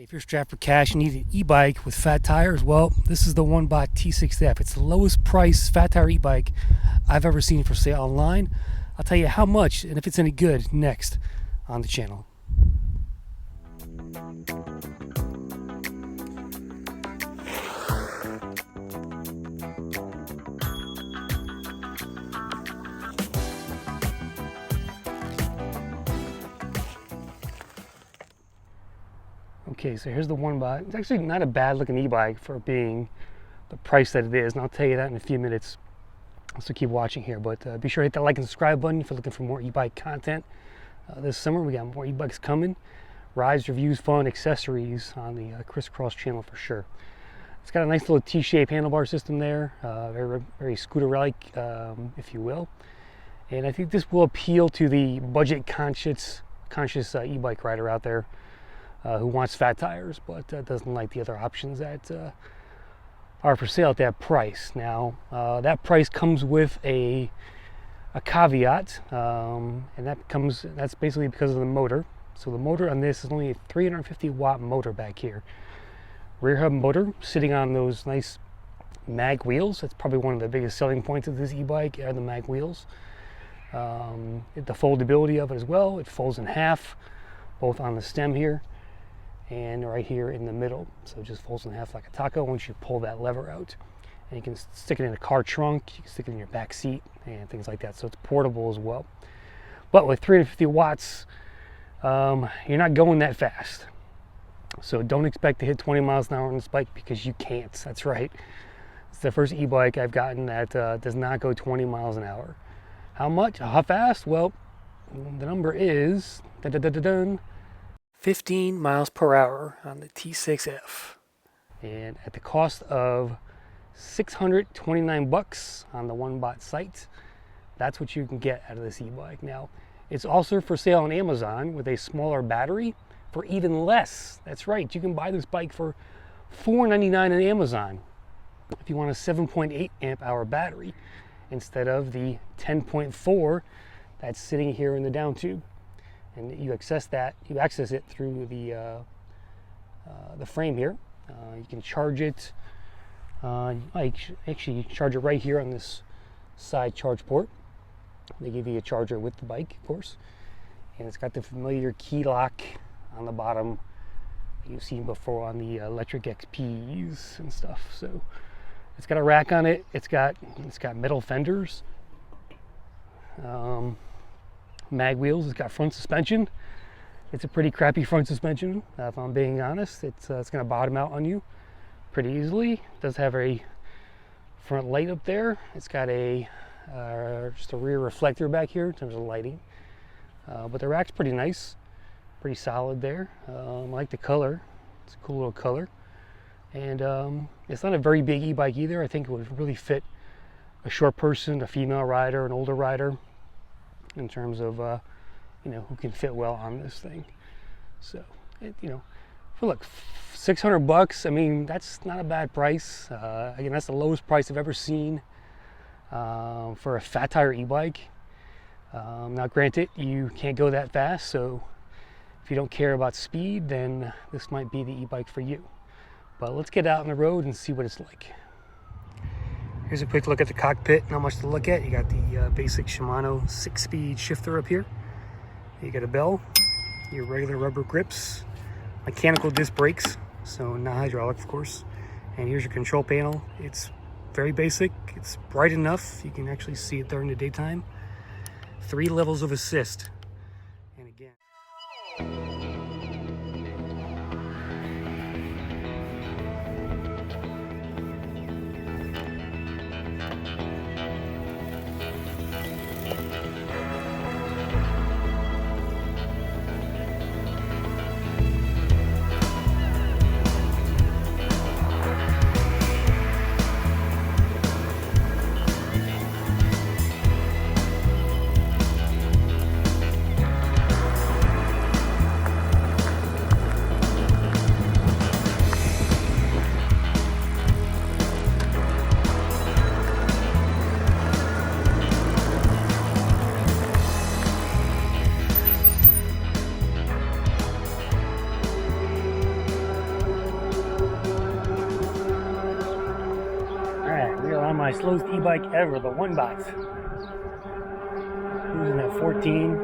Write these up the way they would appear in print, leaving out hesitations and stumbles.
If you're strapped for cash and need an e-bike with fat tires, well, this is the Onebot T6F. It's the lowest price fat tire e-bike I've ever seen for sale online. I'll tell you how much and if it's any good next on the channel. Okay, so here's the Onebot. It's actually not a bad looking e-bike for being the price that it is, and I'll tell you that in a few minutes. So keep watching here, but be sure to hit that like and subscribe button if you're looking for more e-bike content. This summer we got more e-bikes coming. Rides, reviews, fun, accessories on the Crisscross channel for sure. It's got a nice little T-shaped handlebar system there, very scooter-like, if you will. And I think this will appeal to the budget conscious e-bike rider out there who wants fat tires, but doesn't like the other options that are for sale at that price. Now, that price comes with a caveat, and that's basically because of the motor. So the motor on this is only a 350 watt motor back here. Rear hub motor sitting on those nice mag wheels. That's probably one of the biggest selling points of this e-bike are the mag wheels. The foldability of it as well. It folds in half, both on the stem here and right here in the middle. So it just folds in half like a taco once you pull that lever out. And you can stick it in a car trunk, you can stick it in your back seat and things like that. So it's portable as well. But with 350 watts, you're not going that fast. So don't expect to hit 20 miles an hour on this bike because you can't. That's right. It's the first e-bike I've gotten that does not go 20 miles an hour. How much? How fast? Well, the number is 15 miles per hour on the T6F. And at the cost of $629 on the Onebot site, that's what you can get out of this e-bike. Now, it's also for sale on Amazon with a smaller battery for even less. That's right, you can buy this bike for $4.99 on Amazon if you want a 7.8 amp hour battery instead of the 10.4 that's sitting here in the down tube. And you access it through the frame here. You can charge it. Actually charge it right here on this side charge port. They give you a charger with the bike, of course, and it's got the familiar key lock on the bottom that you've seen before on the electric XPs and stuff. So it's got a rack on it. It's got metal fenders. Mag wheels. It's got front suspension. It's a pretty crappy front suspension, if I'm being honest. It's going to bottom out on you pretty easily. It does have a front light up there. It's got just a rear reflector back here in terms of lighting. But the rack's pretty nice, pretty solid there. I like the color. It's a cool little color. And it's not a very big e-bike either. I think it would really fit a short person, a female rider, an older rider, in terms of who can fit well on this thing. So for look, $600, I mean, that's not a bad price. Again, that's the lowest price I've ever seen for a fat tire e-bike. Now granted, you can't go that fast, so if you don't care about speed, then this might be the e-bike for you. But let's get out on the road and see what it's like. Here's a quick look at the cockpit. Not much to look at. You got the basic Shimano 6-speed shifter up here. You got a bell, your regular rubber grips, mechanical disc brakes, so not hydraulic, of course. And here's your control panel. It's very basic. It's bright enough. You can actually see it during the daytime. 3 levels of assist. And again, my slowest e-bike ever, the Onebot. Cruising at 14,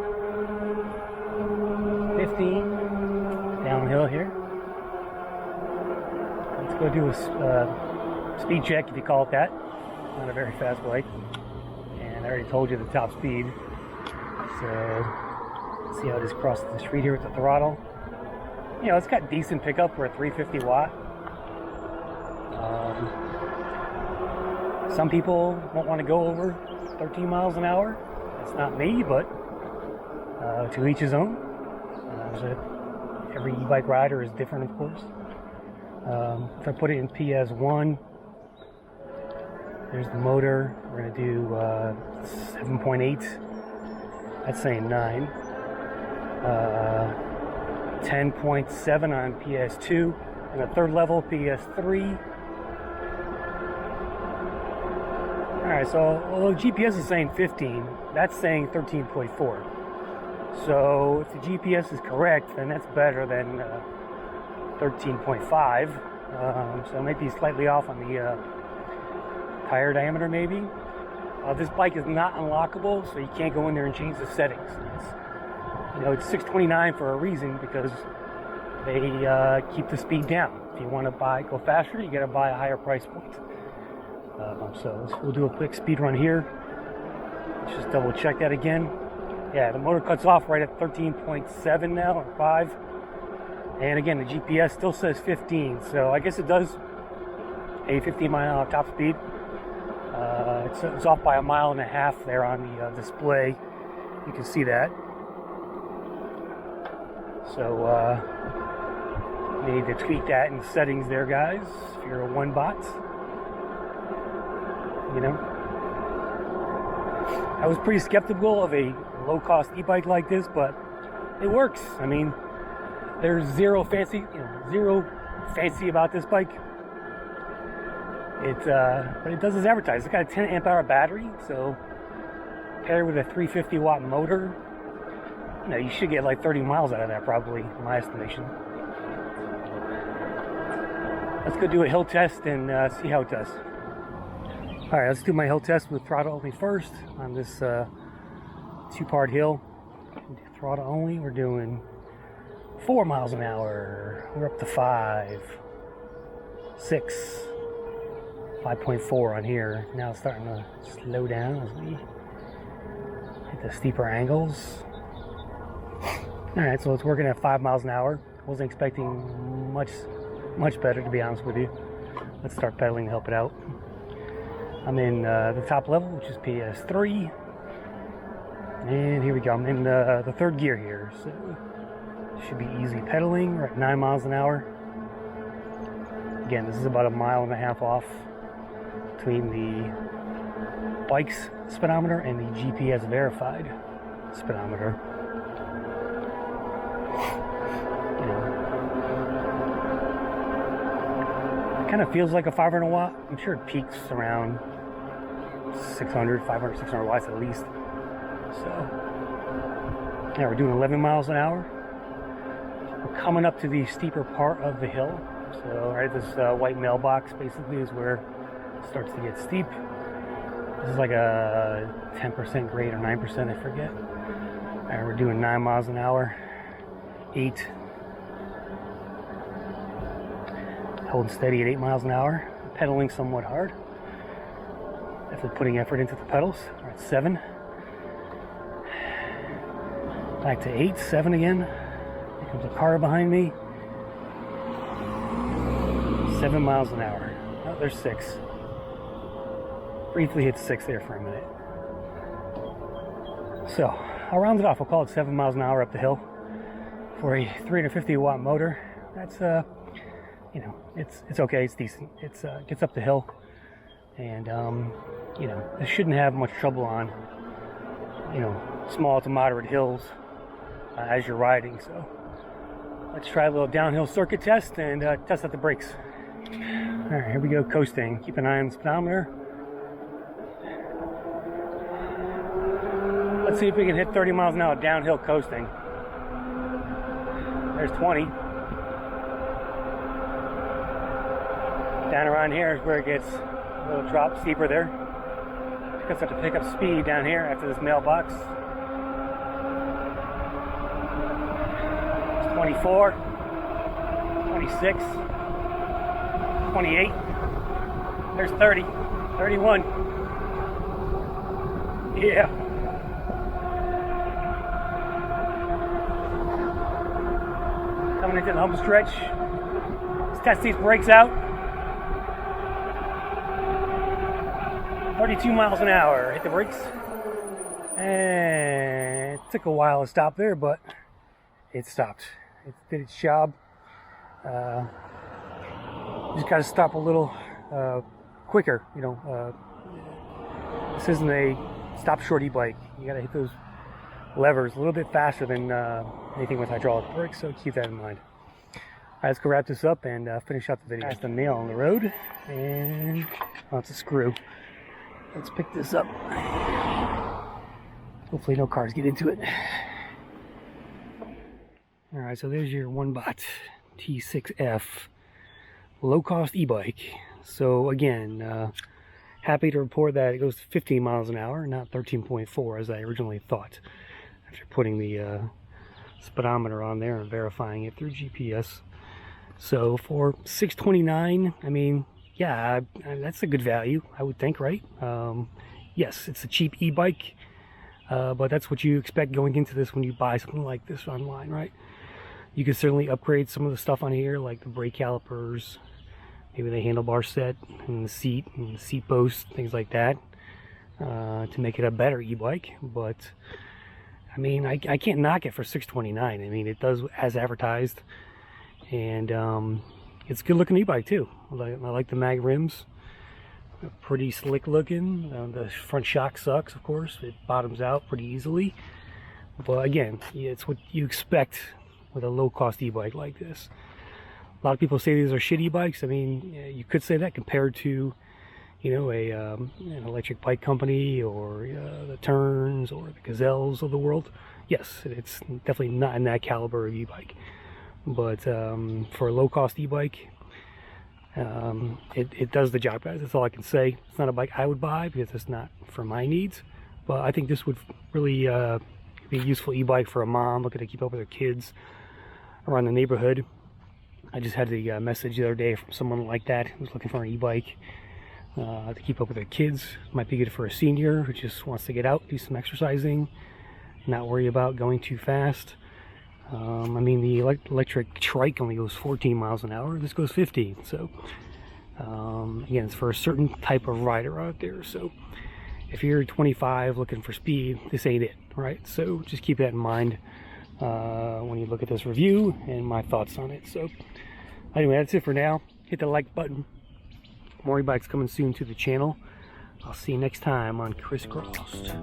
15, downhill here. Let's go do a speed check, if you call it that. Not a very fast bike. And I already told you the top speed. So, let's see how it is crossing the street here with the throttle. You know, it's got decent pickup for a 350 watt. Some people won't want to go over 13 miles an hour. That's not me, but to each his own. Every e-bike rider is different, of course. If I put it in PS1, there's the motor. We're going to do 7.8. That's saying 9. 10.7 on PS2. And the third level, PS3. Alright, so although GPS is saying 15, that's saying 13.4. So if the GPS is correct, then that's better than 13.5. So it might be slightly off on the tire diameter, maybe. This bike is not unlockable, so you can't go in there and change the settings. It's 629 for a reason, because they keep the speed down. If you want to go faster, you got to buy a higher price point. So we'll do a quick speed run here. Let's just double check that again. Yeah, the motor cuts off right at 13.7 now, or 5. And again, the GPS still says 15, so I guess it does a 15 mile an hour top speed. It's off by 1.5 miles there on the display. You can see that. So you need to tweak that in the settings there, guys, if you're a Onebot. You know, I was pretty skeptical of a low-cost e-bike like this, but it works. I mean, there's zero fancy about this bike. But it does as advertised. It's got a 10 amp hour battery, so paired with a 350 watt motor, you should get like 30 miles out of that, probably, in my estimation. Let's go do a hill test and see how it does. All right, let's do my hill test with throttle only first on this 2-part hill. Throttle only, we're doing 4 miles an hour. We're up to 5, 6, 5.4 on here. Now it's starting to slow down as we hit the steeper angles. All right, so it's working at 5 miles an hour. Wasn't expecting much better, to be honest with you. Let's start pedaling to help it out. I'm in the top level, which is PS3. And here we go. I'm in the third gear here, so should be easy pedaling. We're at 9 miles an hour. Again, this is about 1.5 miles off between the bike's speedometer and the GPS verified speedometer. It kind of feels like a 500 watt. I'm sure it peaks around 600 watts at least. So, yeah, we're doing 11 miles an hour. We're coming up to the steeper part of the hill. So, right, this white mailbox basically is where it starts to get steep. This is like a 10% grade or 9%, I forget. All right, we're doing 9 miles an hour. 8. Holding steady at 8 miles an hour. Pedaling somewhat hard. Definitely putting effort into the pedals. We're at 7. Back to 8, 7 again. Here comes a car behind me. 7 miles an hour. Oh, there's 6. Briefly hit 6 there for a minute. So, I'll round it off. I'll call it 7 miles an hour up the hill for a 350 watt motor. That's it's okay. It's decent. It's gets up the hill, and it shouldn't have much trouble on small to moderate hills as you're riding. So let's try a little downhill circuit test and test out the brakes. All right, here we go, coasting. Keep an eye on the speedometer. Let's see if we can hit 30 miles an hour downhill coasting. There's 20. Down around here is where it gets A little drop, steeper there. Just have to pick up speed down here after this mailbox. It's 24, 26, 28. There's 30, 31. Yeah. Coming into the home stretch. Let's test these brakes out. 32 miles an hour. Hit the brakes. And it took a while to stop there, but it stopped. It did its job. Just got to stop a little quicker. You know, this isn't a stop short e-bike. You got to hit those levers a little bit faster than anything with hydraulic brakes, so keep that in mind. All right, let's go wrap this up and finish out the video. That's the nail on the road, and oh, it's a screw. Let's pick this up. Hopefully no cars get into it. All right, so there's your Onebot T6F low-cost e-bike. So again, happy to report that it goes to 15 miles an hour, not 13.4 as I originally thought. After putting the speedometer on there and verifying it through GPS. So for $629, I mean, yeah, that's a good value, I would think, right? Yes, it's a cheap e-bike, but that's what you expect going into this when you buy something like this online, right? You can certainly upgrade some of the stuff on here, like the brake calipers, maybe the handlebar set, and the seat post, things like that, to make it a better e-bike. But I mean, I can't knock it for $629. I mean, it does as advertised, and it's a good looking e-bike too. I like the mag rims. They're pretty slick looking. The front shock sucks, of course. It bottoms out pretty easily. But again, yeah, it's what you expect with a low-cost e-bike like this. A lot of people say these are shitty bikes. I mean, you could say that compared to, you know, an electric bike company, or the Turns or the Gazelles of the world. Yes, it's definitely not in that caliber of e-bike. But for a low-cost e-bike, it does the job, guys. That's all I can say. It's not a bike I would buy because it's not for my needs. But I think this would really be a useful e-bike for a mom looking to keep up with her kids around the neighborhood. I just had the message the other day from someone like that who's looking for an e-bike to keep up with their kids. Might be good for a senior who just wants to get out, do some exercising, not worry about going too fast. I mean, the electric trike only goes 14 miles an hour. This goes 15. So again, it's for a certain type of rider out there. So if you're 25 looking for speed, this ain't it, right? So just keep that in mind when you look at this review and my thoughts on it. So anyway, that's it for now. Hit the like button. More e-bikes coming soon to the channel. I'll see you next time on Crisscrossed.